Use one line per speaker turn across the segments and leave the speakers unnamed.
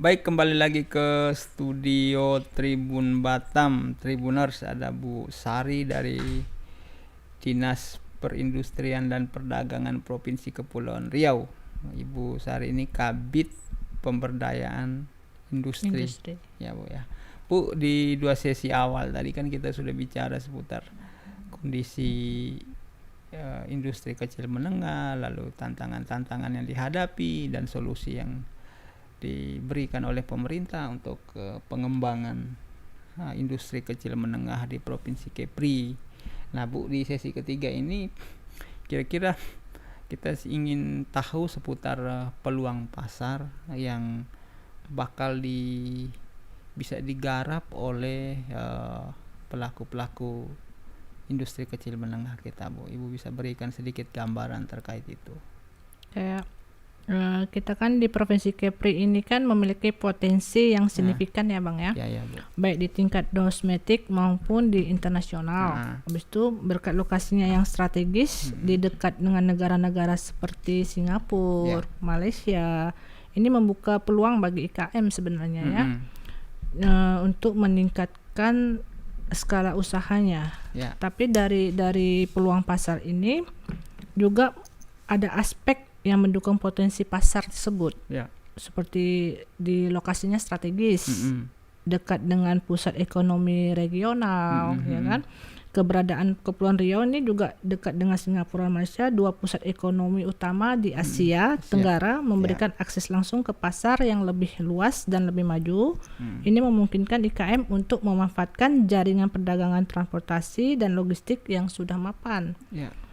Baik, kembali lagi ke studio Tribun Batam, Tribuners. Ada Bu Sari dari Dinas Perindustrian dan Perdagangan Provinsi Kepulauan Riau. Ibu Sari ini Kabid Pemberdayaan Industri. Ya Bu ya. Bu, di 2 sesi awal tadi kan kita sudah bicara seputar kondisi industri kecil menengah, lalu tantangan-tantangan yang dihadapi dan solusi yang diberikan oleh pemerintah untuk pengembangan industri kecil menengah di Provinsi Kepri. Nah Bu, di sesi ketiga ini kira-kira kita ingin tahu seputar peluang pasar yang bakal bisa digarap oleh pelaku-pelaku industri kecil menengah kita, Bu. Ibu bisa berikan sedikit gambaran terkait itu.
Kayak kita kan di Provinsi Kepri ini kan memiliki potensi yang signifikan ya Bang ya.
Ya, Bu.
Baik di tingkat domestik maupun di internasional. Habis itu berkat lokasinya yang strategis di dekat dengan negara-negara seperti Singapura, Malaysia. Ini membuka peluang bagi IKM sebenarnya ya. Untuk meningkatkan skala usahanya. Tapi dari peluang pasar ini juga ada aspek yang mendukung potensi pasar tersebut, seperti di lokasinya strategis, dekat dengan pusat ekonomi regional, ya kan. Keberadaan Kepulauan Riau ini juga dekat dengan Singapura dan Malaysia, 2 pusat ekonomi utama di Asia Tenggara, memberikan akses langsung ke pasar yang lebih luas dan lebih maju. Ini memungkinkan IKM untuk memanfaatkan jaringan perdagangan transportasi dan logistik yang sudah mapan.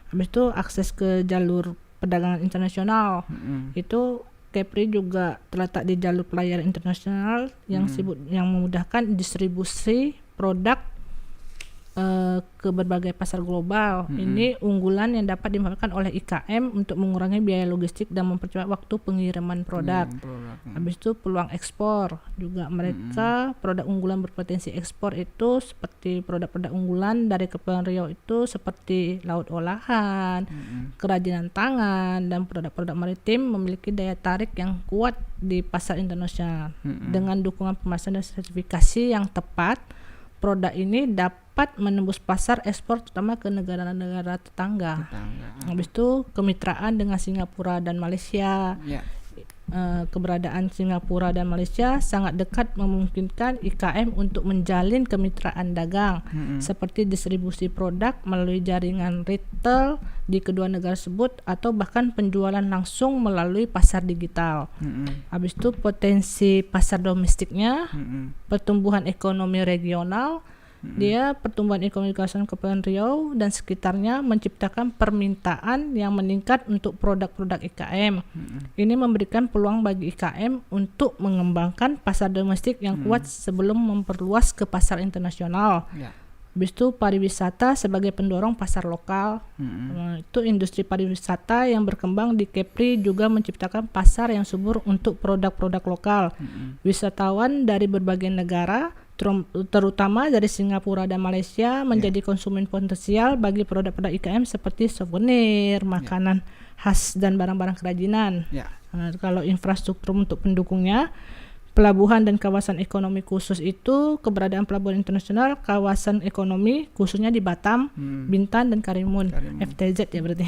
Habis itu akses ke jalur perdagangan internasional. Itu Kepri juga terletak di jalur pelayaran internasional yang memudahkan distribusi produk ke berbagai pasar global. Ini unggulan yang dapat dimanfaatkan oleh IKM untuk mengurangi biaya logistik dan mempercepat waktu pengiriman produk. Habis itu peluang ekspor juga, mereka produk unggulan berpotensi ekspor itu seperti produk-produk unggulan dari Kepulauan Riau itu seperti laut olahan, kerajinan tangan, dan produk-produk maritim memiliki daya tarik yang kuat di pasar internasional. Dengan dukungan pemasaran dan sertifikasi yang tepat, produk ini dapat menembus pasar ekspor terutama ke negara-negara tetangga. Habis itu kemitraan dengan Singapura dan Malaysia. Keberadaan Singapura dan Malaysia sangat dekat memungkinkan IKM untuk menjalin kemitraan dagang seperti distribusi produk melalui jaringan retail di kedua negara tersebut atau bahkan penjualan langsung melalui pasar digital. Habis itu potensi pasar domestiknya, pertumbuhan ekonomi regional. Dia pertumbuhan ekonomi kawasan Kepulauan Riau dan sekitarnya menciptakan permintaan yang meningkat untuk produk-produk IKM. Ini memberikan peluang bagi IKM untuk mengembangkan pasar domestik yang kuat sebelum memperluas ke pasar internasional. Habis itu pariwisata sebagai pendorong pasar lokal. Itu industri pariwisata yang berkembang di Kepri juga menciptakan pasar yang subur untuk produk-produk lokal. Wisatawan dari berbagai negara terutama dari Singapura dan Malaysia menjadi konsumen potensial bagi produk-produk IKM seperti souvenir, makanan khas dan barang-barang kerajinan. Kalau infrastruktur untuk pendukungnya, pelabuhan dan kawasan ekonomi khusus itu keberadaan pelabuhan internasional, kawasan ekonomi khususnya di Batam, Bintan dan Karimun. FTZ ya berarti.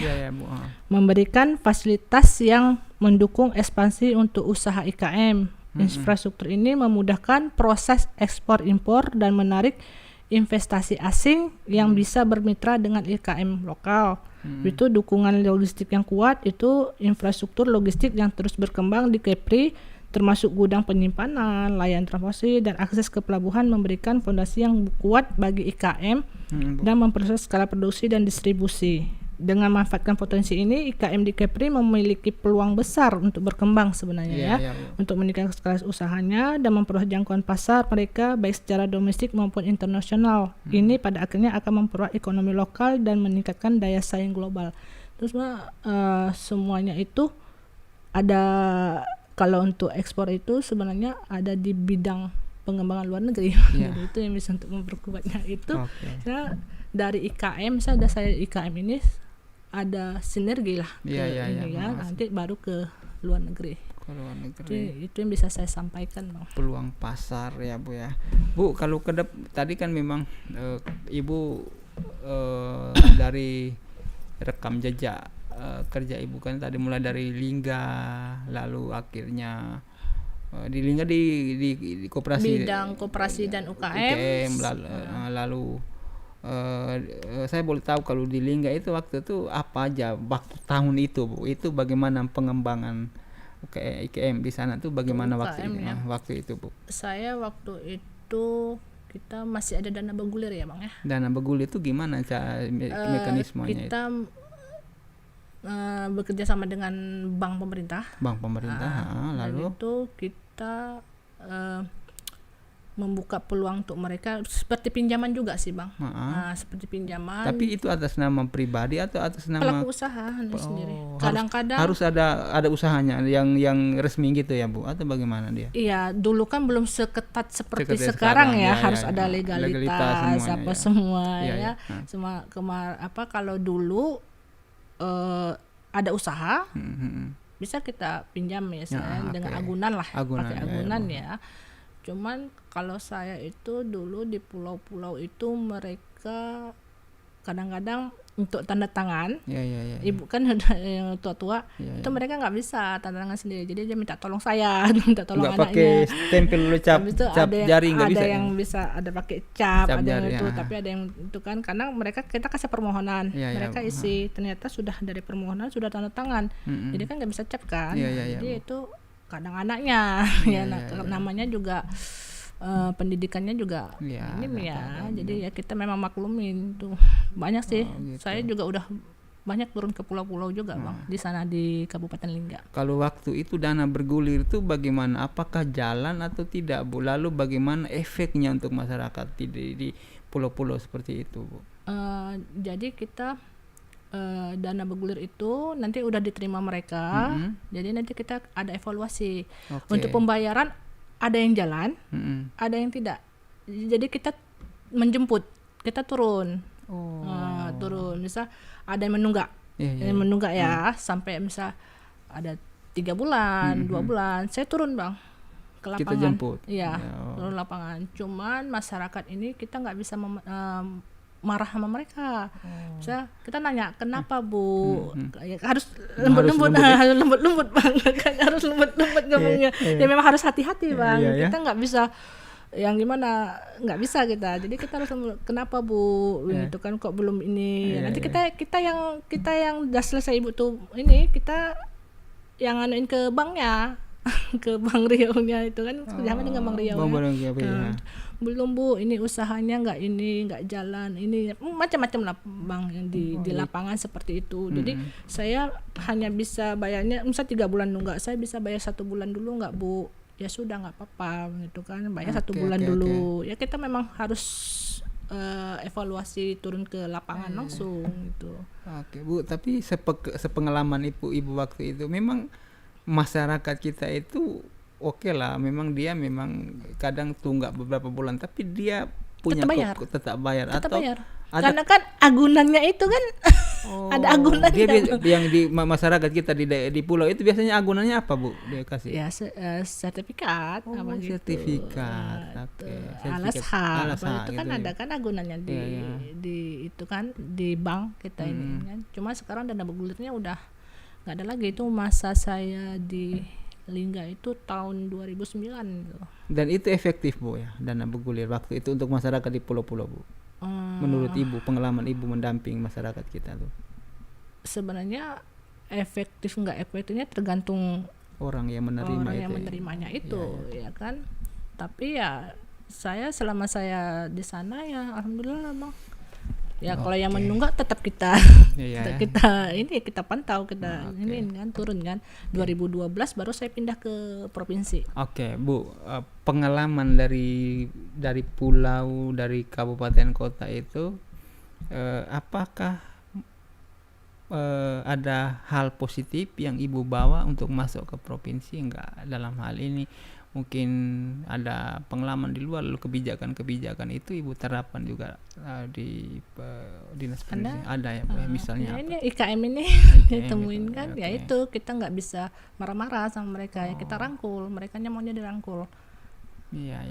Memberikan fasilitas yang mendukung ekspansi untuk usaha IKM. Infrastruktur ini memudahkan proses ekspor impor dan menarik investasi asing yang bisa bermitra dengan IKM lokal. Itu dukungan logistik yang kuat, itu infrastruktur logistik yang terus berkembang di Kepri termasuk gudang penyimpanan, layanan transportasi dan akses ke pelabuhan memberikan fondasi yang kuat bagi IKM dan memperluas skala produksi dan distribusi. Dengan memanfaatkan potensi ini, IKM di Kepri memiliki peluang besar untuk berkembang sebenarnya untuk meningkatkan skala usahanya dan memperluas jangkauan pasar mereka baik secara domestik maupun internasional. Ini pada akhirnya akan memperluas ekonomi lokal dan meningkatkan daya saing global. Terus semuanya itu ada, kalau untuk ekspor itu sebenarnya ada di bidang pengembangan luar negeri. Jadi itu yang bisa untuk memperkuatnya itu. Dari IKM, saya IKM ini ada sinergi lah nanti baru ke luar negeri.
luar negeri.
Itu yang bisa saya sampaikan, Bang.
Peluang pasar ya Bu ya. Bu, kalau tadi kan memang Ibu dari rekam jejak kerja Ibu kan tadi mulai dari Lingga, lalu akhirnya di Lingga di koperasi
bidang koperasi dan UKM,
lalu saya boleh tahu kalau di Lingga itu waktu itu apa aja waktu tahun itu Bu, itu bagaimana pengembangan IKM di sana tuh bagaimana
UKM,
waktu itu Bu?
Saya waktu itu kita masih ada dana bergulir ya Bang ya.
Dana bergulir itu gimana mekanismenya?
Kita bekerja sama dengan bank pemerintah.
Lalu
itu kita membuka peluang untuk mereka seperti pinjaman juga sih Bang. Seperti pinjaman.
Tapi itu atas nama pribadi atau atas nama
pelaku usaha sendiri. Kadang-kadang
harus ada usahanya yang resmi gitu ya Bu, atau bagaimana dia?
Iya, dulu kan belum seketat seperti sekarang ya, harus ada legalitas apa semua ya. Semua kalau dulu ada usaha, bisa kita pinjam ya, dengan agunan lah, pakai agunan ya. Cuman kalau saya itu dulu di pulau-pulau itu mereka kadang-kadang untuk tanda tangan, Ibu kan udah yang tua-tua, itu mereka nggak bisa tanda tangan sendiri, jadi dia minta tolong saya, minta tolong
anaknya. Nggak pakai stempel cap jari, nggak bisa.
Ada yang bisa, ada pakai cap ada yang itu, tapi ada yang itu kan karena kita kasih permohonan, mereka isi, ternyata sudah dari permohonan sudah tanda tangan, jadi kan nggak bisa cap kan, jadi itu kadang anaknya, namanya juga. Pendidikannya juga jadi ya kita memang maklumin tuh banyak sih. Gitu. Saya juga udah banyak turun ke pulau-pulau juga Bang di sana di Kabupaten Lingga.
Kalau waktu itu dana bergulir itu bagaimana? Apakah jalan atau tidak Bu? Lalu bagaimana efeknya untuk masyarakat di pulau-pulau seperti itu Bu?
Jadi kita dana bergulir itu nanti udah diterima mereka, jadi nanti kita ada evaluasi untuk pembayaran. Ada yang jalan, ada yang tidak. Jadi kita menjemput, kita turun, turun. Misal ada yang menunggak, sampai misal ada 3 bulan, 2 bulan, saya turun Bang ke lapangan.
Kita jemput.
Iya, turun lapangan. Cuman masyarakat ini kita nggak bisa marah sama mereka. Bisa kita nanya kenapa Bu, harus lembut-lembut Bang, harus lembut-lembut ngomongnya. Ya memang harus hati-hati Bang. Kita nggak bisa yang gimana, nggak bisa kita. Jadi kita harus kenapa Bu, itu kan kok belum ini. Nanti kita yang udah selesai Ibu tuh ini kita yang anuin ke banknya. Ke Bank Riau-nya itu kan kerjasama dengan Bank Riau. Belum Bu, ini usahanya nggak jalan, ini macam-macam lah Bang yang di lapangan seperti itu. Jadi saya hanya bisa bayarnya misal 3 bulan nunggak, saya bisa bayar 1 bulan dulu nggak Bu? Ya sudah nggak apa-apa gitu kan, bayar 1 bulan dulu. Ya kita memang harus evaluasi turun ke lapangan langsung gitu.
Bu, tapi sepengalaman Ibu waktu itu memang masyarakat kita itu oke lah, memang dia memang kadang tunggak beberapa bulan tapi dia punya tetap bayar.
Karena kan agunannya itu kan ada agunannya.
Dia yang di masyarakat kita di pulau itu biasanya agunannya apa Bu? Dia kasih.
Ya sertifikat apa gitu.
Sertifikat.
LSH itu kan gitu ada kan agunannya di itu kan di bank kita ini kan. Cuma sekarang dana bergulirnya udah nggak ada lagi. Itu masa saya di Lingga itu tahun 2009 gitu. Dan
itu efektif Bu ya, dana bergulir waktu itu untuk masyarakat di pulau-pulau Bu? Menurut Ibu, pengalaman Ibu mendamping masyarakat kita tuh?
Sebenarnya efektif nggak efektifnya tergantung
orang yang
menerimanya itu ya kan. Tapi ya saya selama saya di sana ya alhamdulillah Bang. Ya kalau yang menunggak tetap kita kita pantau, kita ini kan turun kan. 2012 baru saya pindah ke provinsi.
Bu, pengalaman dari pulau, dari kabupaten kota itu apakah ada hal positif yang Ibu bawa untuk masuk ke provinsi enggak dalam hal ini? mungkin ada pengalaman di luar, lalu kebijakan itu ibu terapkan juga di dinas pendidikan. Ada ya Bu, misalnya
ini IKM ini ditemuin kan, ya itu kita nggak bisa marah-marah sama mereka, ya kita rangkul, merekanya maunya dirangkul.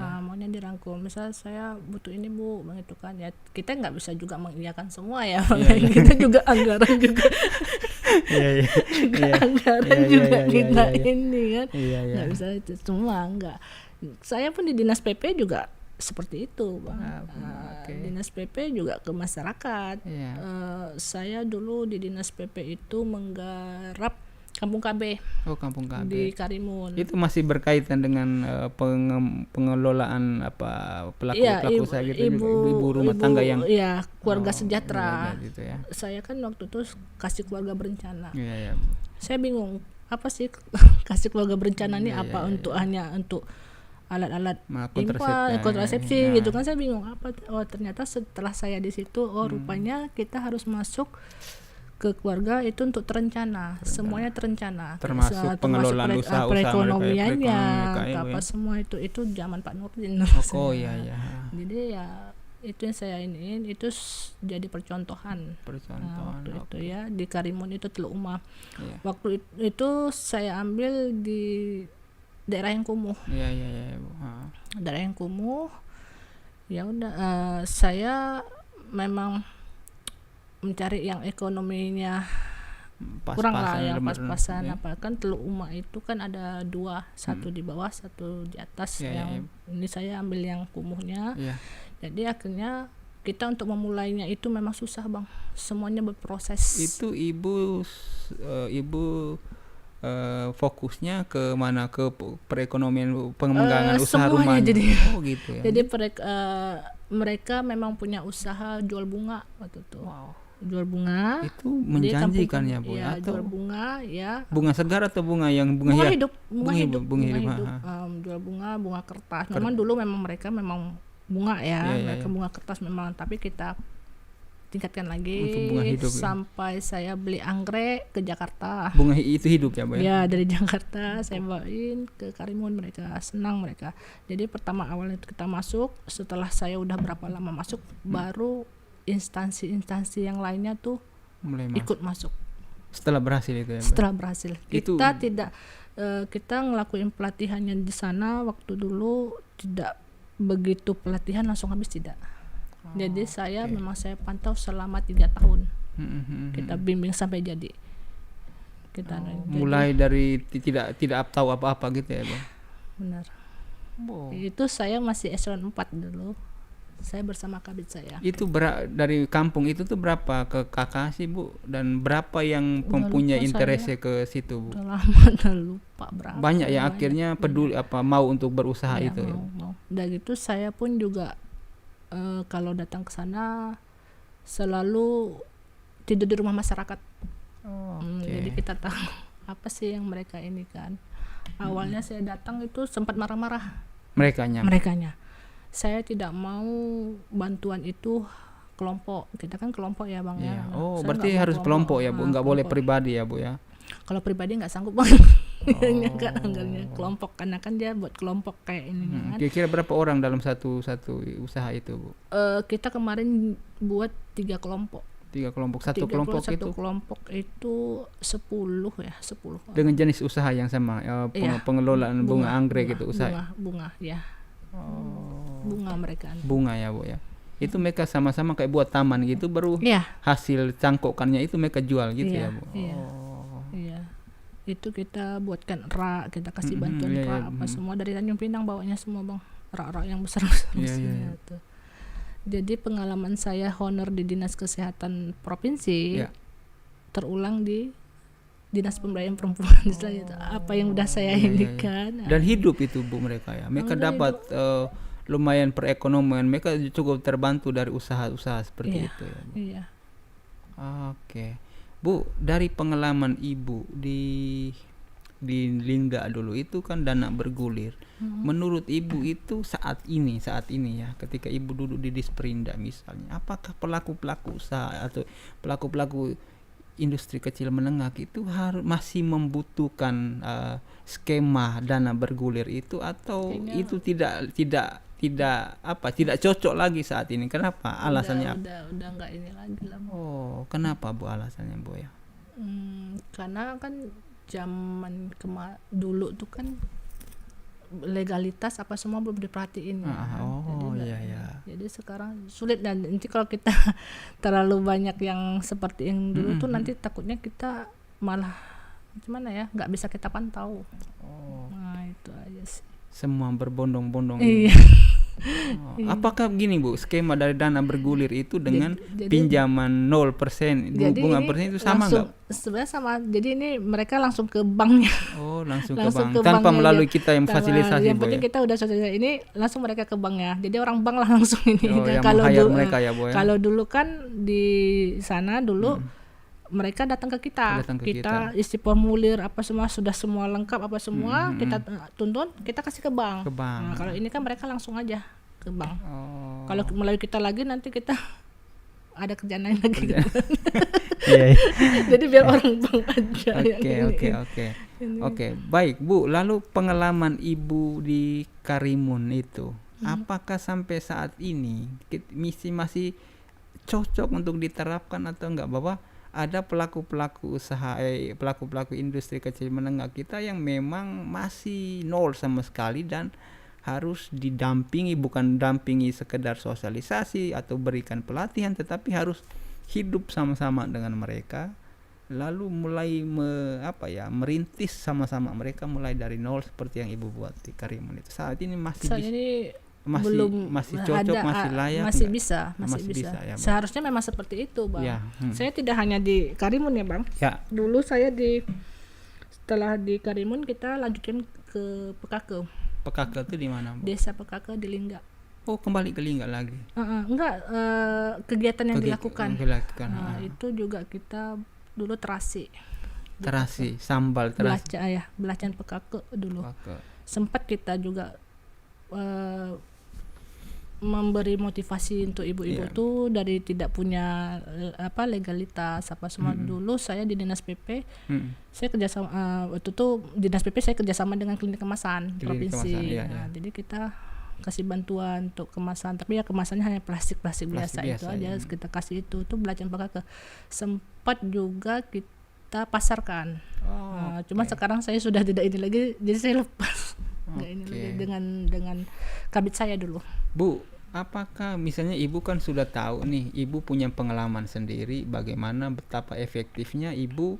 Maunya dirangkul. Misal saya butuh ini Bu, begitu kan, ya kita nggak bisa juga mengiyakan semua ya, kita juga anggaran juga anggaran juga kita ini kan, nggak bisa itu semua, nggak. Saya pun di dinas PP juga seperti itu Bang. Dinas PP juga ke masyarakat. Saya dulu di dinas PP itu menggarap Kampung KB.
Kampung KB
di Karimun.
Itu masih berkaitan dengan pengelolaan pelaku usaha gitu, ibu rumah tangga yang
keluarga sejahtera.
Gitu ya.
Saya kan waktu itu kasih keluarga berencana. Saya bingung apa sih kasih keluarga berencana ini apa untuk hanya untuk alat-alat kontrasepsi gitu kan, saya bingung apa. Ternyata setelah saya di situ rupanya kita harus masuk ke keluarga itu untuk terencana, semuanya terencana,
termasuk pengelolaan usaha
perekonomiannya, apa semua itu zaman Pak Nurdin. Jadi ya itu yang saya iniin, itu jadi percontohan. Waktu itu ya di Karimun itu Teluk Umah. Waktu itu saya ambil di daerah yang kumuh. Daerah yang kumuh. Ya udah, saya memang mencari yang ekonominya kurang lah, yang pas-pasan. Apa kan Teluk Umah itu kan ada dua, satu di bawah, satu di atas. Ini saya ambil yang kumuhnya. Jadi akhirnya kita untuk memulainya itu memang susah Bang, semuanya berproses.
Itu ibu fokusnya ke mana, ke perekonomian, pengembangan usaha rumah
jadi,
gitu ya.
Jadi mereka memang punya usaha jual bunga waktu itu. Jual bunga
itu menjanjikan ya Bu,
atau jual bunga
bunga segar atau bunga yang bunga
hidup.
Jual
bunga kertas. Memang dulu mereka memang bunga mereka bunga kertas memang, tapi kita tingkatkan lagi
bunga hidup,
sampai saya beli anggrek ke Jakarta.
Bunga itu hidup ya Bu ya?
Dari Jakarta saya bawain ke Karimun, mereka senang mereka. Jadi pertama awalnya kita masuk, setelah saya udah berapa lama masuk, baru instansi-instansi yang lainnya tuh mulai ikut masuk.
Setelah berhasil itu ya?
Setelah berhasil. Kita ngelakuin pelatihannya di sana waktu dulu tidak begitu pelatihan langsung habis, tidak. Jadi memang saya pantau selama 3 tahun. Kita bimbing sampai jadi.
Mulai dari tidak tahu apa-apa gitu ya Bang?
Benar. Itu saya masih eselon 4 dulu. Saya bersama kabit saya.
Itu dari kampung itu tuh berapa ke kakak sih Bu, dan berapa yang mempunyai interest ke situ Bu?
Udah lama udah lupa berapa.
Banyak yang akhirnya peduli mau untuk berusaha itu.
Mau. Dan gitu saya pun juga kalau datang ke sana selalu tidur di rumah masyarakat. Jadi kita tahu apa sih yang mereka ini kan. Awalnya saya datang itu sempat marah-marah. Merekanya. Saya tidak mau bantuan itu kelompok. Kita kan kelompok ya Bang ya.
Berarti harus kelompok ya Bu, nggak boleh pribadi ya Bu ya.
Kalau pribadi nggak sanggup Bang. Anggarnya kelompok, karena kan dia buat kelompok kayak ini kan.
Kira-kira berapa orang dalam satu usaha itu Bu?
Kita kemarin buat 3 kelompok.
3 kelompok. Satu
kelompok itu 10 ya, 10.
Dengan jenis usaha yang sama, pengelolaan bunga anggrek gitu usaha.
Bunga ya. Bunga mereka.
Bunga ya Bu ya. Itu mereka sama-sama kayak buat taman gitu, baru hasil cangkokannya itu mereka jual gitu ya Bu.
Iya. Itu kita buatkan rak, kita kasih bantuan rak apa semua dari Tanjung Pinang bawanya semua Bang. Rak-rak yang besar-besar itu. Jadi pengalaman saya honor di Dinas Kesehatan Provinsi terulang di Dinas Pemberdayaan Perempuan. Apa yang udah saya indikan.
Dan hidup itu Bu mereka ya. Mereka dapat lumayan perekonomian, mereka cukup terbantu dari usaha-usaha seperti itu ya Bu.
Iya.
Oke. Bu, dari pengalaman Ibu di Lingga dulu itu kan dana bergulir. Menurut Ibu itu saat ini ya, ketika Ibu duduk di Disperinda misalnya, apakah pelaku-pelaku usaha atau pelaku-pelaku industri kecil menengah itu masih membutuhkan skema dana bergulir itu, atau itu tidak cocok lagi saat ini? Kenapa? Alasannya
udah nggak ini lagi lah.
Oh, kenapa Bu alasannya Bu ya?
Karena kan zaman dulu tuh kan legalitas apa semua belum diperhatiin ya. Jadi sekarang sulit, dan nanti kalau kita terlalu banyak yang seperti yang dulu tuh nanti takutnya kita malah gimana ya, nggak bisa kita pantau. Nah itu aja sih.
Semua berbondong-bondong.
Iya.
Apakah begini Bu, skema dari dana bergulir itu dengan pinjaman 0%, bunga persen itu sama nggak?
Sebenarnya sama. Jadi ini mereka langsung ke banknya.
Oh, langsung ke bank tanpa melalui kita yang fasilitasi.
Yang penting kita udah sosialisasi ini, langsung mereka ke banknya. Jadi orang bank lah langsung ini.
Mereka ya Bu ya.
Kalau dulu kan di sana dulu mereka datang ke kita. Kita isi formulir apa semua lengkap apa semua, kita tuntun, kita kasih ke bank. Nah, kalau ini kan mereka langsung aja ke bank. Kalau melalui kita lagi nanti kita ada kerjaan lain lagi. Jadi biar orang bank aja.
Oke. Baik Bu, lalu pengalaman Ibu di Karimun itu, apakah sampai saat ini masih cocok untuk diterapkan atau enggak, bahwa ada pelaku-pelaku usaha pelaku-pelaku industri kecil menengah kita yang memang masih nol sama sekali dan harus didampingi, bukan dampingi sekedar sosialisasi atau berikan pelatihan, tetapi harus hidup sama-sama dengan mereka, lalu mulai merintis sama-sama mereka mulai dari nol seperti yang Ibu buat di Karimun itu. Saat ini masih masih cocok, masih layak,
masih bisa.
Ya,
seharusnya memang seperti itu Bang. Saya tidak hanya di Karimun ya Bang. Dulu saya setelah di Karimun kita lanjutkan ke Pekake.
Pekake itu di mana Bu?
Desa Pekake di Lingga.
Oh, kembali ke Lingga lagi?
Enggak, kegiatan yang dilakukan. Itu juga kita dulu terasi,
sambal terasi.
Belacan Pekake dulu. Sempat kita juga memberi motivasi untuk ibu-ibu tuh dari tidak punya legalitas apa semua. Dulu saya di Dinas PP, saya kerjasama waktu itu Dinas PP saya kerjasama dengan klinik kemasan provinsi. Jadi kita kasih bantuan untuk kemasan, tapi ya kemasannya hanya plastik biasa itu aja. Kita kasih itu tuh belajar ke sempat juga kita pasarkan. Cuma sekarang saya sudah tidak ini lagi, jadi saya lepas. Ini lagi dengan kabit saya dulu.
Bu, apakah misalnya Ibu kan sudah tahu nih, Ibu punya pengalaman sendiri bagaimana betapa efektifnya Ibu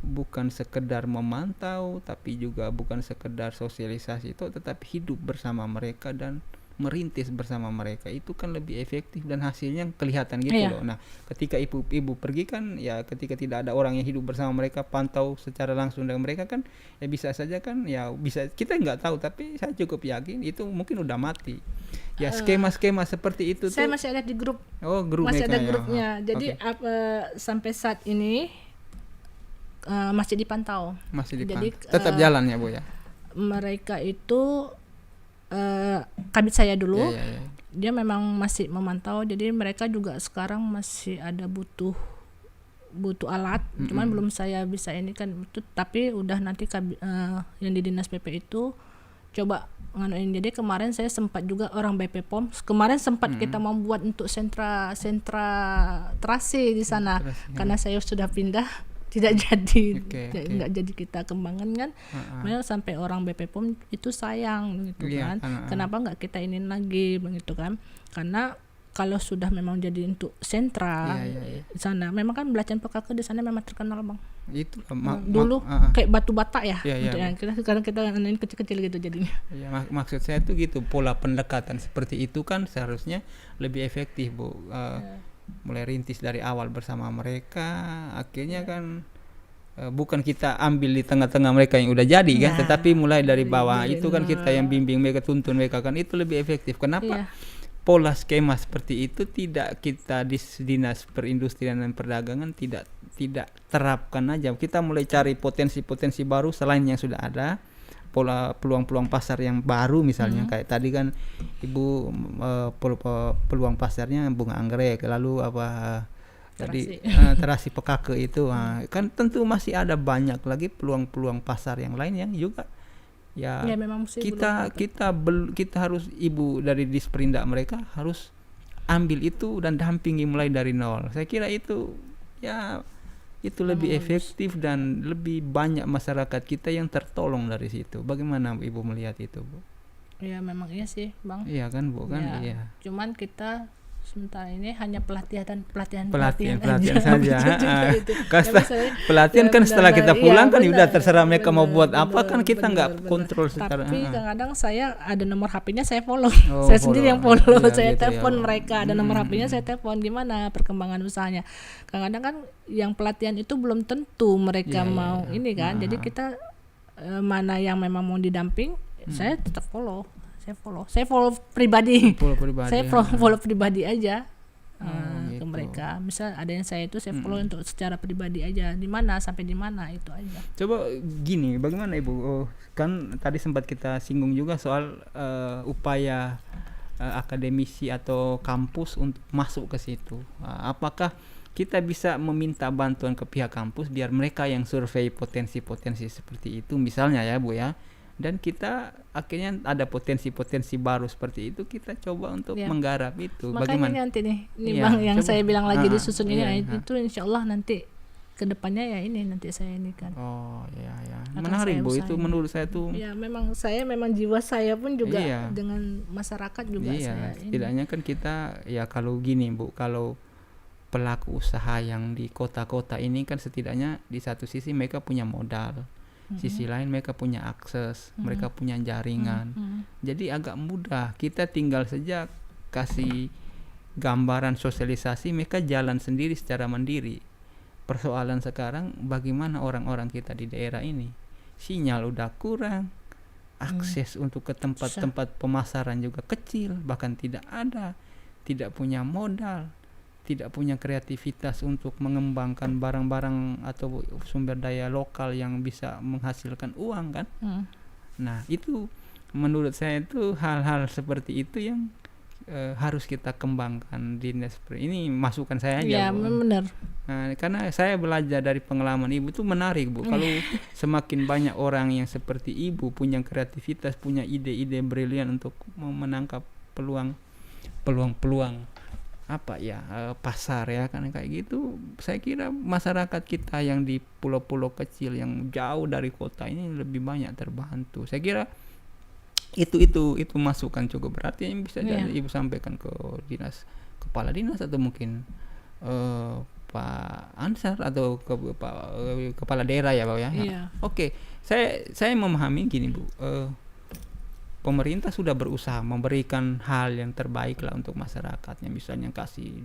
bukan sekedar memantau, tapi juga bukan sekedar sosialisasi itu, tetapi hidup bersama mereka dan merintis bersama mereka, itu kan lebih efektif dan hasilnya kelihatan gitu loh. Nah, ketika ibu pergi kan ya, ketika tidak ada orang yang hidup bersama mereka, pantau secara langsung dengan mereka kan ya bisa saja kan ya, bisa kita nggak tahu, tapi saya cukup yakin itu mungkin udah mati. Ya skema-skema seperti itu
saya
tuh.
masih ada di grup.
Grup
masih ada grupnya. Jadi sampai saat ini masih dipantau. Jadi,
tetap jalan ya Bu ya.
Mereka itu kabit saya dulu, dia memang masih memantau. Jadi mereka juga sekarang masih ada butuh alat, cuman belum saya bisa ini kan itu, tapi udah nanti yang di Dinas PP itu coba nganuin. Jadi kemarin saya sempat juga orang BP POM kemarin sempat kita membuat untuk sentra terasi di sana, karena saya sudah pindah tidak jadi, nggak jadi kita kembangkan kan. Makanya sampai orang BP POM itu sayang gitu kan. Kenapa nggak kita ini lagi begitu kan? Karena kalau sudah memang jadi untuk sentra di sana, memang kan Belacan Pekake di sana memang terkenal Bang. Itu dulu kayak batu bata ya. Sekarang kita ini kecil-kecil gitu jadinya.
Maksud saya tuh gitu, pola pendekatan seperti itu kan seharusnya lebih efektif Bu. Mulai rintis dari awal bersama mereka, akhirnya kan bukan kita ambil di tengah-tengah mereka yang udah jadi kan, tetapi mulai dari bawah itu kan kita yang bimbing mereka, tuntun mereka kan, itu lebih efektif. Kenapa pola skema seperti itu tidak kita di Dinas Perindustrian dan Perdagangan tidak terapkan aja? Kita mulai cari potensi-potensi baru selain yang sudah ada, pola peluang-peluang pasar yang baru misalnya. Kayak tadi kan Ibu peluang pasarnya bunga anggrek, lalu Jadi terasi PKK itu kan tentu masih ada banyak lagi peluang-peluang pasar yang lain yang juga ya
memang
kita harus, ibu dari Disperindak mereka harus ambil itu dan dampingi mulai dari nol. Saya kira itu ya itu lebih efektif dan lebih banyak masyarakat kita yang tertolong dari situ. Bagaimana Ibu melihat itu, Bu?
Ya memang iya sih, Bang.
Iya kan, Bu, kan? Iya.
Cuman kita sementara ini hanya pelatihan
saja. Pelatihan kan setelah kita pulang kan udah terserah mereka mau buat apa, kan kita nggak kontrol sekarang.
Tapi kadang-kadang saya ada nomor HP-nya, saya follow. Saya sendiri yang follow. Saya gitu telepon mereka, ada nomor HP-nya, saya telepon gimana perkembangan usahanya. Kadang-kadang kan yang pelatihan itu belum tentu mereka mau ini kan. Jadi kita mana yang memang mau didamping, saya tetap follow. Saya follow pribadi. Saya follow pribadi aja ke mereka. Misal ada yang saya itu saya follow untuk secara pribadi aja. Di mana sampai di mana itu aja.
Coba gini, bagaimana Ibu? Kan tadi sempat kita singgung juga soal upaya akademisi atau kampus untuk masuk ke situ. Apakah kita bisa meminta bantuan ke pihak kampus biar mereka yang survei potensi-potensi seperti itu, misalnya ya, Bu ya. Dan kita akhirnya ada potensi-potensi baru seperti itu, kita coba untuk menggarap itu.
Makanya bagaimana nanti nih Bang yang coba, saya bilang lagi disusun ini itu insya Allah nanti kedepannya ya ini nanti saya ini kan.
Oh ya. Menarik, Bu, itu menurut saya tuh.
Ya memang jiwa saya pun juga dengan masyarakat juga. Saya
setidaknya kan kita ya kalau gini, Bu, kalau pelaku usaha yang di kota-kota ini kan setidaknya di satu sisi mereka punya modal. Sisi lain mereka punya akses, mereka punya jaringan. Jadi agak mudah, kita tinggal saja kasih gambaran sosialisasi, mereka jalan sendiri secara mandiri. Persoalan sekarang bagaimana orang-orang kita di daerah ini, sinyal udah kurang, akses untuk ke tempat-tempat pemasaran juga kecil, bahkan tidak ada, tidak punya modal, tidak punya kreativitas untuk mengembangkan barang-barang atau sumber daya lokal yang bisa menghasilkan uang kan. Nah itu menurut saya itu hal-hal seperti itu yang harus kita kembangkan di ini, masukan saya aja.
Ya benar.
Nah, karena saya belajar dari pengalaman Ibu itu menarik, Bu. Kalau semakin banyak orang yang seperti Ibu punya kreativitas, punya ide-ide brilian untuk menangkap peluang pasar ya kan, kayak gitu, saya kira masyarakat kita yang di pulau-pulau kecil yang jauh dari kota ini lebih banyak terbantu. Saya kira itu masukan cukup berarti yang bisa Ibu sampaikan ke kepala dinas atau mungkin Pak Ansar atau ke kepala daerah ya, Pak ya. Oke. Saya memahami gini, Bu. Pemerintah sudah berusaha memberikan hal yang terbaik lah untuk masyarakatnya, misalnya kasih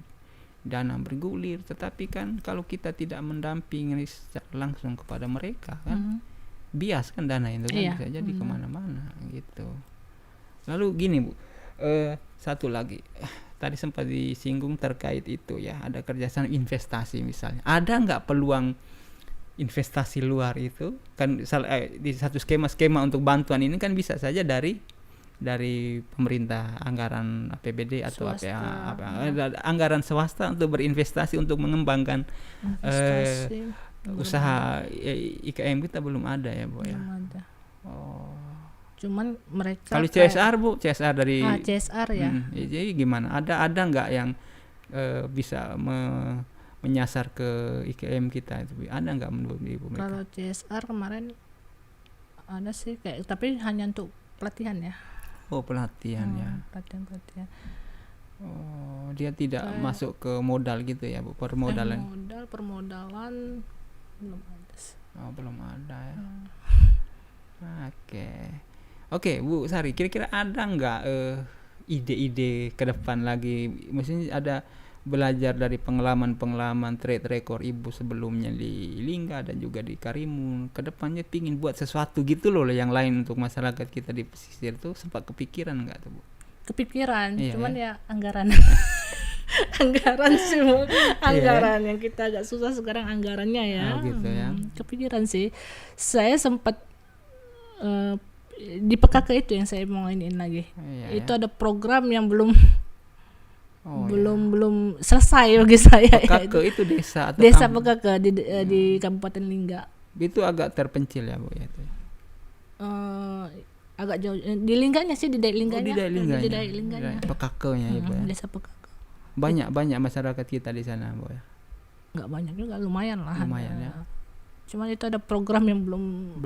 dana bergulir, tetapi kan kalau kita tidak mendampingi secara langsung kepada mereka kan, bias kan dana itu kan bisa jadi kemana-mana gitu. Lalu gini, Bu, satu lagi, tadi sempat disinggung terkait itu ya, ada kerjasama investasi misalnya, ada nggak peluang investasi luar itu kan di satu skema untuk bantuan ini kan bisa saja dari pemerintah, anggaran APBD atau anggaran swasta untuk berinvestasi untuk mengembangkan usaha IKM kita belum ada ya, Bu ya.
Ada. Cuman mereka
kalau CSR, Bu, CSR dari
CSR ya.
Jadi gimana? Ada nggak yang bisa menyasar ke IKM kita itu, ada nggak menurut Ibu mereka?
Kalau CSR kemarin ada sih tapi hanya untuk pelatihan ya.
Pelatihan ya.
Pelatihan.
Dia tidak masuk ke modal gitu ya, Bu, permodalan.
Permodalan belum ada.
Belum ada ya. Oke, Bu Sari, kira-kira ada nggak ide-ide ke depan lagi? Maksudnya ada belajar dari pengalaman trade record Ibu sebelumnya di Lingga dan juga di Karimun, kedepannya pingin buat sesuatu gitu loh yang lain untuk masyarakat kita di pesisir tuh, sempat kepikiran nggak tuh, Bu?
Kepikiran, cuman ya anggaran anggaran sih, Bu. Anggaran yang kita agak susah sekarang anggarannya ya.
Gitu ya.
Kepikiran sih, saya sempat di PKK itu yang saya mau iniin lagi. Itu ada program yang belum
Oh,
belum selesai bagi saya.
Pekake itu desa atau
Desa Pekake di Kabupaten Lingga.
Itu agak terpencil ya Bu ya itu.
Agak jauh di Lingganya sih, di Daik Lingganya.
Di Daik Lingganya. Pekakenya ya Bu ya.
Desa Pekake.
Banyak masyarakat kita di sana Bu ya.
Nggak banyak juga, lumayan lah.
Lumayan ya.
Cuman itu ada program yang belum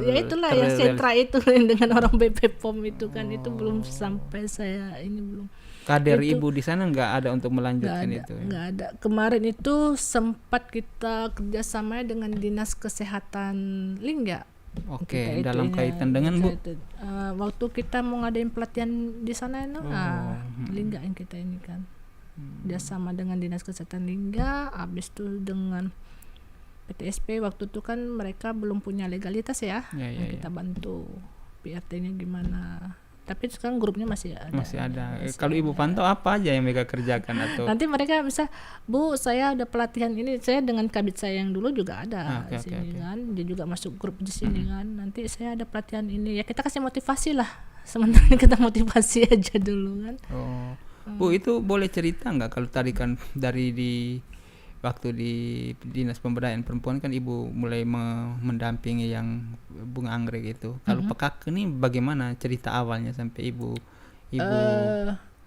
ya itulah ya, sentra itu dengan orang BP POM itu kan, itu belum sampai saya ini belum.
Kader
itu,
ibu di sana nggak ada untuk melanjutkan itu.
Nggak ada. Kemarin itu sempat kita kerjasama dengan Dinas Kesehatan Lingga.
Oke, dalam kaitan dengan Bu.
Waktu kita mau ngadain pelatihan di sana itu, Lingga yang kita ini kan. Dia sama dengan Dinas Kesehatan Lingga, habis itu dengan PTSP waktu itu kan mereka belum punya legalitas ya. Kita bantu PRT-nya gimana. Tapi sekarang grupnya masih ada.
Kalau Ibu pantau apa aja yang mereka kerjakan atau
nanti mereka bisa, Bu, saya ada pelatihan ini, saya dengan kabit saya yang dulu juga ada di sini kan. Dia juga masuk grup di sini kan. Nanti saya ada pelatihan ini. Ya kita kasih motivasi lah. Sementara kita motivasi aja dulu kan.
Bu, itu boleh cerita nggak kalau tadi kan dari waktu di Dinas Pemberdayaan Perempuan kan Ibu mulai mendampingi yang bunga anggrek itu. Kalau Pekake ini bagaimana cerita awalnya sampai Ibu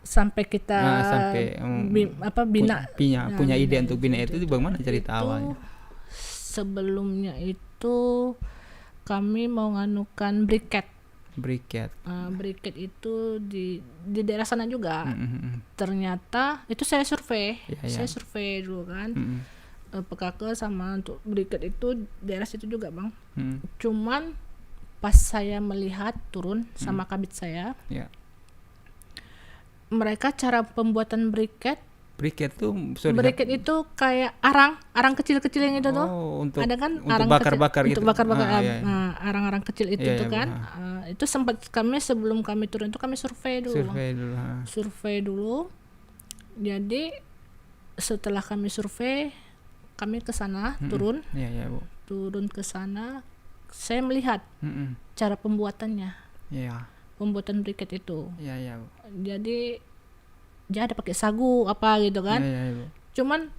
sampai kita
punya ide untuk bina itu bagaimana cerita awalnya?
Sebelumnya itu kami mau nganukan briket itu di daerah sana juga. Ternyata itu saya survei dulu kan. Pekake sama untuk briket itu daerah situ juga Bang. Cuman pas saya melihat turun sama kabit saya, mereka cara pembuatan briket itu kayak arang kecil-kecil yang itu tuh.
Untuk,
ada kan
untuk
arang
bakar-bakar
kecil,
gitu.
Untuk bakar-bakar arang-arang kecil itu tuh kan. Itu sempat kami sebelum kami turun itu kami survei dulu. Jadi setelah kami survei, kami ke sana turun ke sana, saya melihat cara pembuatannya. Pembuatan briket itu. Jadi dia ada pakai sagu apa gitu kan. Cuman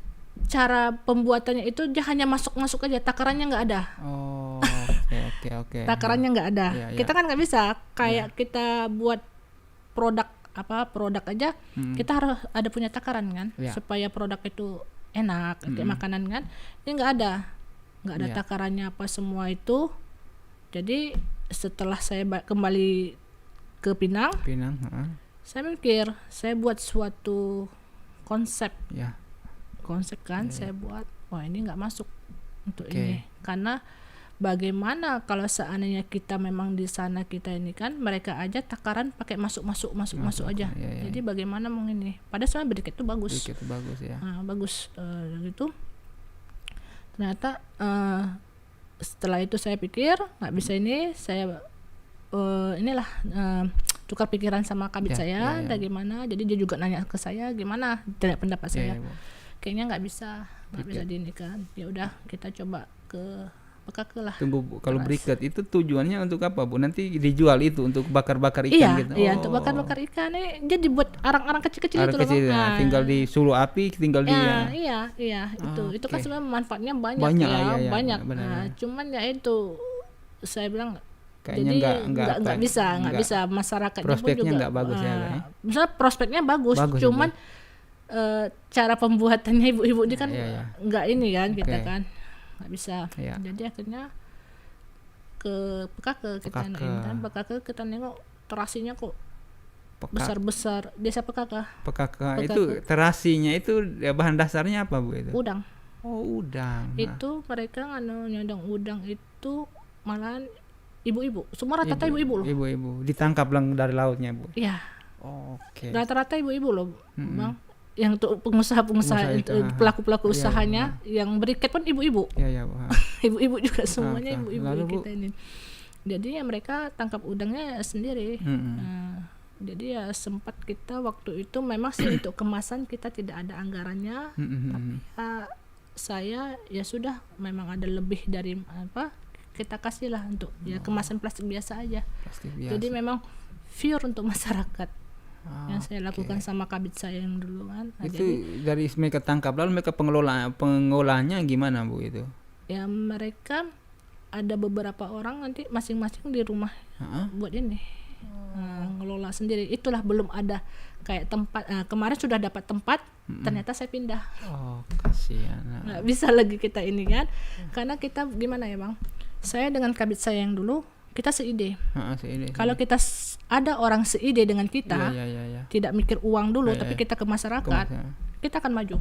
cara pembuatannya itu dia hanya masuk aja, takarannya nggak ada.
Oke.
Takarannya nggak ada. Kita kan nggak bisa kayak kita buat produk aja, kita harus ada punya takaran kan, supaya produk itu enak, kayak makanan kan. Ini nggak ada takarannya apa semua itu. Jadi setelah saya kembali ke Pinang, saya mikir, saya buat suatu konsep kan. Saya buat, wah ini nggak masuk untuk ini, karena bagaimana kalau seandainya kita memang di sana kita ini kan, mereka aja takaran pakai masuk aja. Jadi bagaimana mau ini, padahal sebenarnya briket itu bagus gitu. Ternyata setelah itu saya pikir nggak bisa ini, saya tukar pikiran sama kabit saya, gimana. Jadi dia juga nanya ke saya gimana pendapat saya. Kayaknya nggak bisa diinikan. Ya udah kita coba ke Pekake lah.
Tunggu Bu, kalau briket itu tujuannya untuk apa Bu? Nanti dijual itu untuk bakar-bakar ikan gitu?
Iya, untuk bakar-bakar ikan. Dia dibuat arang-arang kecil-kecil itu loh.
Tinggal disuruh api, tinggal
itu kan sebenarnya manfaatnya banyak. Banyak. Cuman ya itu saya bilang
kayaknya
nggak bisa masyarakatnya
prospeknya
pun juga
nggak bagus
misalnya prospeknya bagus cuman cara pembuatannya ibu-ibu ini kan nggak ini kan kita kan nggak bisa. Jadi akhirnya ke Pekake kita nengok terasinya kok besar-besar. Desa Pekake
itu terasinya itu bahan dasarnya apa Bu itu?
Udang.
Udang.
Itu mereka nyandang udang itu malahan ibu-ibu, semua rata-rata ibu-ibu loh.
Ibu-ibu ditangkap dari lautnya Bu.
Iya. Rata-rata ibu-ibu loh, Bang. Yang untuk pengusaha itu pelaku-pelaku usahanya, yang briket pun ibu-ibu. Ibu-ibu juga semuanya ibu-ibu kita ini. Jadi ya mereka tangkap udangnya sendiri. Jadi ya sempat kita waktu itu memang sih untuk kemasan kita tidak ada anggarannya. Tapi saya ya sudah memang ada lebih dari kita kasih lah untuk kemasan plastik biasa aja. Jadi memang pure untuk masyarakat. yang saya lakukan sama kabit saya yang dulu kan. Nah,
Itu
jadi
dari mereka tangkap, lalu mereka pengolahnya gimana Bu itu?
ya mereka ada beberapa orang nanti masing-masing di rumah buat ini ngelola sendiri. Itulah belum ada kayak tempat. Kemarin sudah dapat tempat, ternyata saya pindah.
Oh, kasihan.
Nggak bisa lagi kita ini kan, karena kita gimana ya Bang, saya dengan kabit saya yang dulu kita seide. Kalau kita ada orang seide dengan kita, tidak mikir uang dulu, tapi kita ke masyarakat, kita akan maju.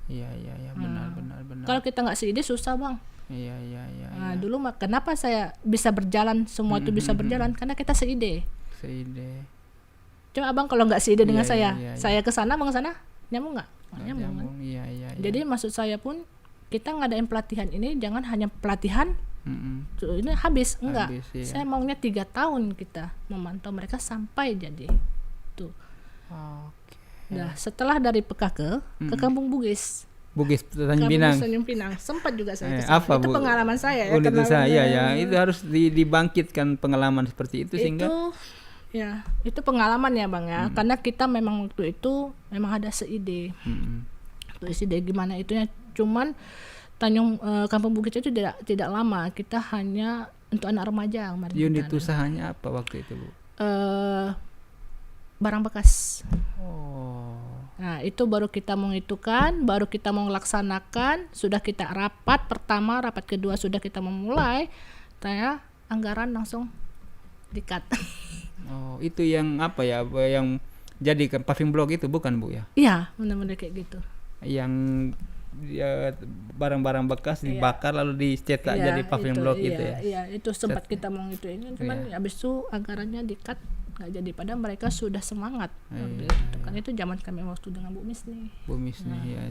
Iya, benar.
Kalau kita nggak seide susah Bang.
Iya.
Nah, dulu kenapa saya bisa berjalan, semua itu bisa berjalan, karena kita seide. Cuma Abang kalau nggak seide dengan saya ke sana, Bang ke sana, nyambung nggak? Nyambung.
Iya.
Jadi maksud saya pun kita ngadain pelatihan ini jangan hanya pelatihan. Ini habis enggak. Saya maunya 3 tahun kita memantau mereka sampai jadi tuh. Nah, setelah dari PKK ke Kampung Bugis Tanjung Pinang sempat juga saya kesana.
Apa,
itu
Bu?
pengalaman saya
itu saya ya itu harus dibangkitkan pengalaman seperti itu sehingga
itu pengalaman ya Bang ya, karena kita memang waktu itu memang ada seide. Seide gimana itunya, cuman Kampung Bugis itu tidak lama, kita hanya untuk anak remaja kemarin.
Unit usahanya apa waktu itu Bu?
Barang bekas.
Oh.
Nah itu baru kita mengitukan, baru kita mau melaksanakan, sudah kita rapat pertama, rapat kedua sudah kita memulai, saya anggaran langsung di-cut.
Oh itu yang apa ya, yang jadi paving block itu bukan Bu ya?
Iya benar-benar kayak gitu.
Yang barang-barang bekas dibakar lalu dicetak jadi paving block gitu ya?
Iya itu sempat kita mau itu ini, cuman habis itu anggarannya di-cut. Nggak jadi, padahal mereka sudah semangat kan itu zaman kami waktu dengan Bu Misni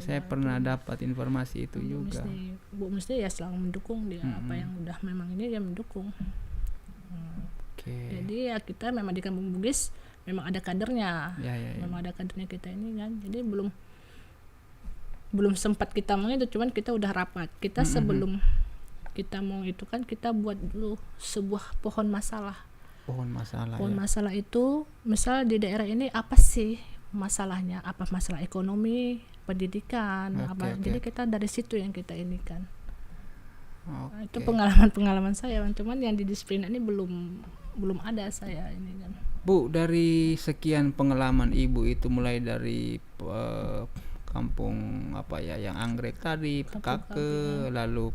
saya pernah dapat informasi itu juga.
Bu Misni ya selalu mendukung dia, apa yang udah memang ini dia mendukung. Jadi ya kita memang di Kampung Bugis memang ada kadernya, memang ada kadernya kita ini kan, jadi belum sempat kita mau itu, cuman kita udah rapat kita sebelum kita mau itu kan kita buat dulu sebuah pohon masalah itu, misal di daerah ini apa sih masalahnya, apa masalah ekonomi, pendidikan, jadi kita dari situ yang kita ini kan. Itu pengalaman saya, cuman yang di disiplin ini belum ada saya ini kan.
Bu, dari sekian pengalaman Ibu itu mulai dari kampung apa ya yang anggrek tadi, PKK, lalu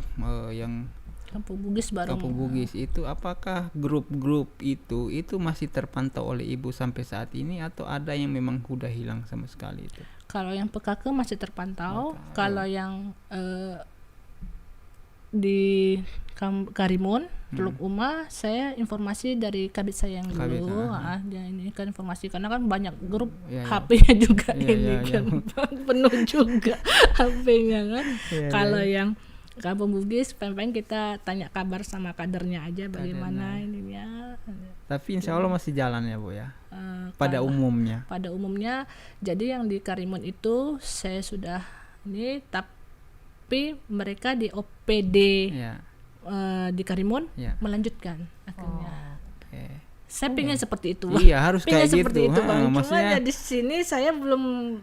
yang
Kampung Bugis baru.
Kampung Bugis itu apakah grup-grup itu masih terpantau oleh Ibu sampai saat ini atau ada yang memang udah hilang sama sekali itu?
Kalau yang PKK masih terpantau, kalau yang di Karimun, Teluk Uma, saya informasi dari kabit saya yang dulu, dia ini kan informasi karena kan banyak grup HP-nya juga kan penuh juga HP-nya kan. Kalau yang Kampung Bugis, pengen kita tanya kabar sama kadernya aja bagaimana ininya.
Tapi insya Allah masih jalan ya Bu ya. Pada umumnya. Jadi yang di Karimun itu saya sudah ini, tapi mereka di OPD di Karimun melanjutkan akhirnya. Saya pengen seperti itu. Iya harus kayak gitu.
Bang. Cuma di sini saya belum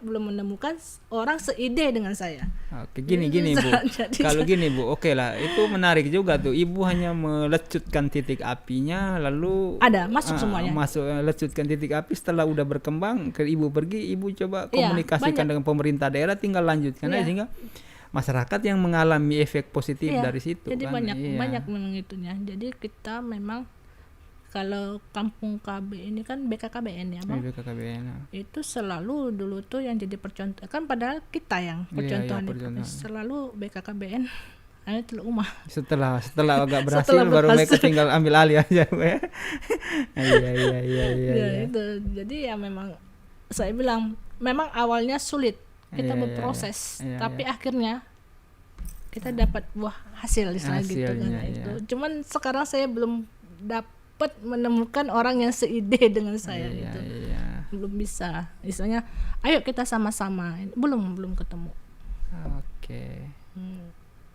menemukan orang seide dengan saya.
Gini Bu. Kalau gini Bu, oke lah, itu menarik juga tuh. Ibu hanya melecutkan titik apinya, lalu
masuk semuanya.
Lecutkan titik api, setelah udah berkembang, Ibu pergi, Ibu coba komunikasikan dengan pemerintah daerah, tinggal lanjutkan aja sehingga masyarakat yang mengalami efek positif dari situ.
Jadi banyak memang itunya. Jadi kita memang kalau Kampung KB ini kan BKKBN ya Bang.
BKKBN.
Itu selalu dulu tuh yang jadi percontohan kan, padahal kita yang percontohan itu selalu BKKBN. Teluk Uma. Setelah
agak berhasil baru mereka tinggal ambil alih aja. Iya.
Itu. Jadi ya memang saya bilang memang awalnya sulit kita berproses, tapi akhirnya kita dapat buah hasil gitu kan itu. Cuman sekarang saya belum dapat menemukan orang yang seide dengan saya gitu. Belum bisa. Misalnya, ayo kita sama-sama. Belum ketemu.
Oke.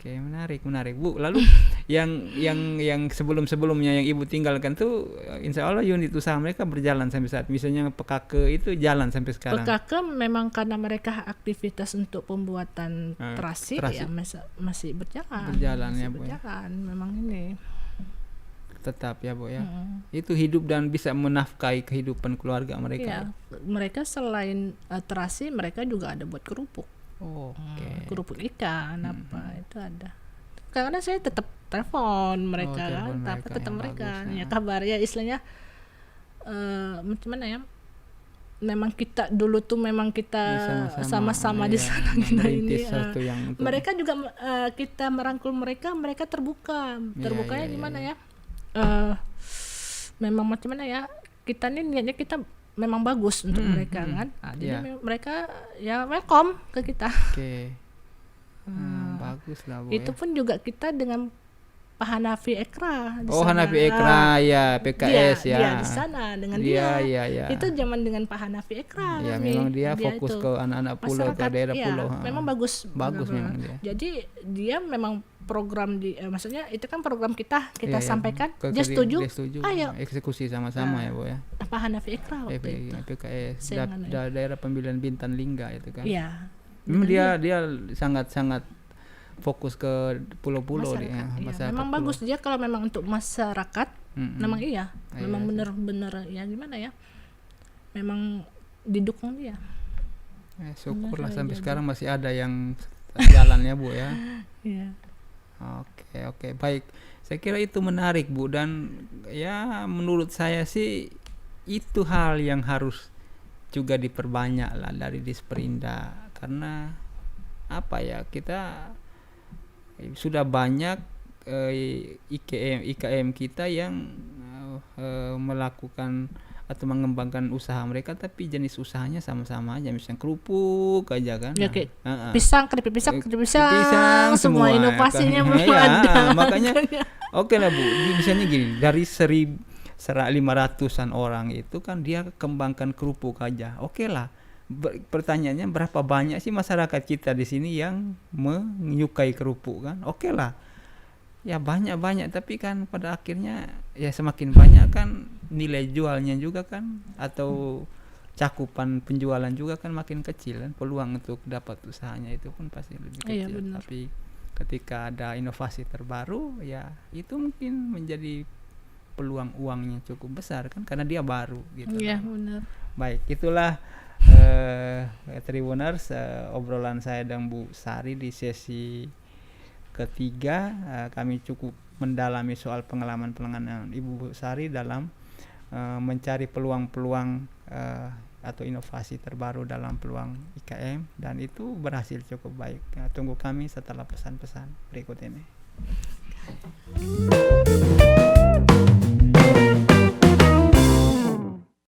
Oke, menarik Bu. Lalu yang sebelumnya yang Ibu tinggalkan tuh, insya Allah unit usaha mereka berjalan sampai saat, misalnya PKK itu jalan sampai sekarang.
PKK memang karena mereka aktivitas untuk pembuatan terasi ya masih berjalan.
Berjalan ya Bu.
Berjalan, memang ini.
Tetap ya Bu ya. Itu hidup dan bisa menafkahi kehidupan keluarga mereka.
Iya, mereka selain terasi mereka juga ada buat kerupuk. Kerupuk ikan apa itu ada. Karena saya tetap telepon mereka tetap mereka ya kabar ya istilahnya macam mana ya. Memang kita dulu tuh memang kita sama-sama di sana ini. Mereka juga kita merangkul mereka terbukanya gimana ya? Memang macam mana ya, kita nih niatnya kita memang bagus untuk mereka kan, jadi mereka ya welcome ke kita.
Bagus lah Bu.
Itu pun juga kita dengan Pak Hanafi Ekra di
Oh
sana.
Hanafi Ekra ya PKS
dia di sana dengan dia. Itu zaman dengan Pak Hanafi Ekra.
Ya memang dia fokus ke anak-anak pulau, ke daerah pulau.
Memang bagus
memang dia.
Jadi dia memang program maksudnya itu kan program kita sampaikan, dia setuju, ayo
eksekusi sama-sama ya Bu ya.
Pak Hanafi Ekra waktu itu
PKS daerah pemilihan Bintan Lingga itu kan.
Iya.
Dia sangat fokus ke pulau-pulau
masyarakat. Memang pulau. Bagus dia kalau memang untuk masyarakat, memang memang benar-benar ya gimana ya, memang didukung dia.
Syukurlah sampai sekarang masih ada yang jalannya Bu ya.
Iya.
Oke, baik. Saya kira itu menarik Bu, dan ya menurut saya sih itu hal yang harus juga diperbanyak lah dari Disperinda, karena apa ya, kita sudah banyak IKM kita yang melakukan atau mengembangkan usaha mereka, tapi jenis usahanya sama-sama aja, misalnya kerupuk aja kan.
Ya, kayak keripik pisang, semua inovasinya belum ada.
Makanya oke lah Bu, misalnya gini, dari 1.500-an orang itu kan dia kembangkan kerupuk aja. Oke lah. Pertanyaannya berapa banyak sih masyarakat kita di sini yang menyukai kerupuk kan? Oke lah. Ya banyak, tapi kan pada akhirnya ya semakin banyak kan nilai jualnya juga kan, atau cakupan penjualan juga kan makin kecil kan, peluang untuk dapat usahanya itu pun pasti lebih kecil. Tapi ketika ada inovasi terbaru ya itu mungkin menjadi peluang uangnya cukup besar kan, karena dia baru gitu.
Iya benar.
Baik, itulah Tribuners, obrolan saya dan Bu Sari di sesi ketiga. Kami cukup mendalami soal pengalaman Ibu Sari dalam mencari peluang-peluang atau inovasi terbaru dalam peluang IKM, dan itu berhasil cukup baik. Tunggu kami setelah pesan-pesan berikut ini.